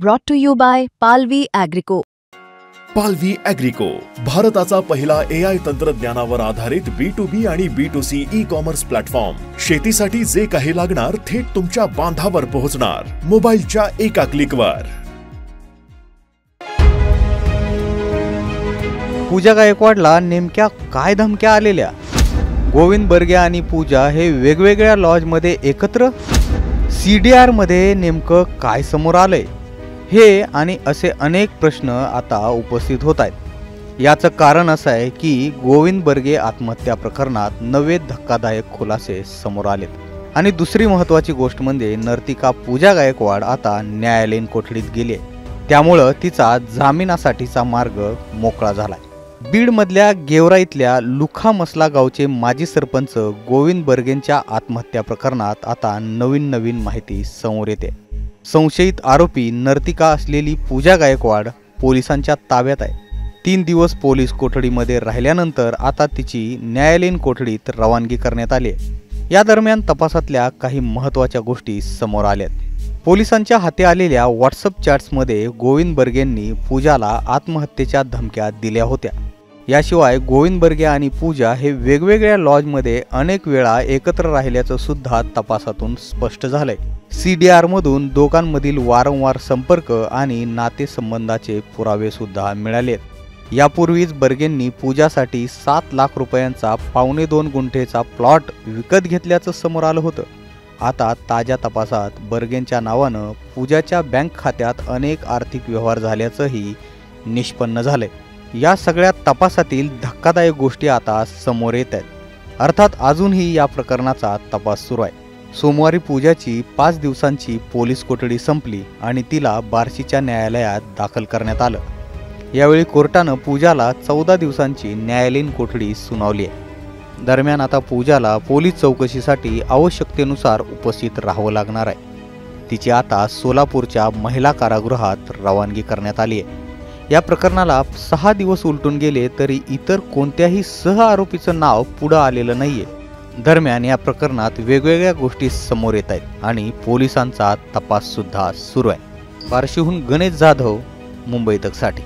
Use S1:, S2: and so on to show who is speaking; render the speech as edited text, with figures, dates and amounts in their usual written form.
S1: Brought to you by Palvi Agrico.
S2: पालवी ॲग्रिको, भारताचा पहिला AI तंत्रज्ञानावर आधारित B2B आणि B2C ई-कॉमर्स प्लॅटफॉर्म. शेतीसाठी जे काही लागणार थेट तुमच्या बांधावर पोहोचणार, मोबाईलच्या एका क्लिकवर.
S3: पूजा गायकवाडला नेमक्या काय धमक्या आलेल्या? गोविंद बर्गे आणि पूजा हे वेगवेगळ्या लॉजमध्ये एकत्र? CDR मध्ये नेमकं काय समोर आलंय? हे आणि असे अनेक प्रश्न आता उपस्थित होत आहेत. याचं कारण असं आहे की गोविंद बर्गे आत्महत्या प्रकरणात नवे धक्कादायक खुलासे समोर आलेत. आणि दुसरी महत्त्वाची गोष्ट म्हणजे नर्तिका पूजा गायकवाड आता न्यायालयीन कोठडीत गेली आहे. त्यामुळं तिचा जामिनासाठीचा मार्ग मोकळा झालाय. बीडमधल्या गेवरा इथल्या लुखा मसला गावचे माजी सरपंच गोविंद बर्गेंच्या आत्महत्या प्रकरणात आता नवीन माहिती समोर येते. संशयित आरोपी नर्तिका असलेली पूजा गायकवाड पोलिसांच्या ताब्यात आहे. 3 दिवस पोलीस कोठडीमध्ये राहिल्यानंतर आता तिची न्यायालयीन कोठडीत रवानगी करण्यात आली आहे. या दरम्यान तपासातल्या काही महत्त्वाच्या गोष्टी समोर आल्यात. पोलिसांच्या हाती आलेल्या व्हॉट्सअप चॅट्समध्ये गोविंद बर्गेंनी पूजाला आत्महत्येच्या धमक्या दिल्या होत्या. याशिवाय गोविंद बर्गे आणि पूजा हे वेगवेगळ्या लॉजमध्ये अनेक वेळा एकत्र राहिल्याचं सुद्धा तपासातून स्पष्ट झालंय. CDR मधून दोघांमधील वारंवार संपर्क आणि नातेसंबंधाचे पुरावे सुद्धा मिळालेत. यापूर्वीच बर्गेंनी पूजासाठी 7 लाख रुपयांचा 2.25 गुंठेचा प्लॉट विकत घेतल्याचं समोर आलं होतं. आता ताज्या तपासात बर्गेंच्या नावानं पूजाच्या बँक खात्यात अनेक आर्थिक व्यवहार झाल्याचंही निष्पन्न झालंय. या सगळ्या तपासातील धक्कादायक गोष्टी आता समोर येत आहेत. अर्थात अजूनही या प्रकरणाचा तपास सुरू आहे. सोमवारी पूजाची 5 दिवसांची पोलीस कोठडी संपली आणि तिला बार्शीच्या न्यायालयात दाखल करण्यात आलं. यावेळी कोर्टानं पूजाला 14 दिवसांची न्यायालयीन कोठडी सुनावली आहे. दरम्यान आता पूजाला पोलीस चौकशीसाठी आवश्यकतेनुसार उपस्थित राहावं लागणार आहे. तिची आता सोलापूरच्या महिला कारागृहात रवानगी करण्यात आली आहे. या प्रकरणाला 6 दिवस उलटून गेले तरी इतर कोणत्याही सह आरोपीचं नाव पुढं आलेलं नाहीये. दरम्यान या प्रकरणात वेगवेगळ्या गोष्टी समोर येत आहेत आणि पोलिसांचा तपास सुद्धा सुरू आहे. बार्शीहून गणेश जाधव, मुंबई तकसाठी.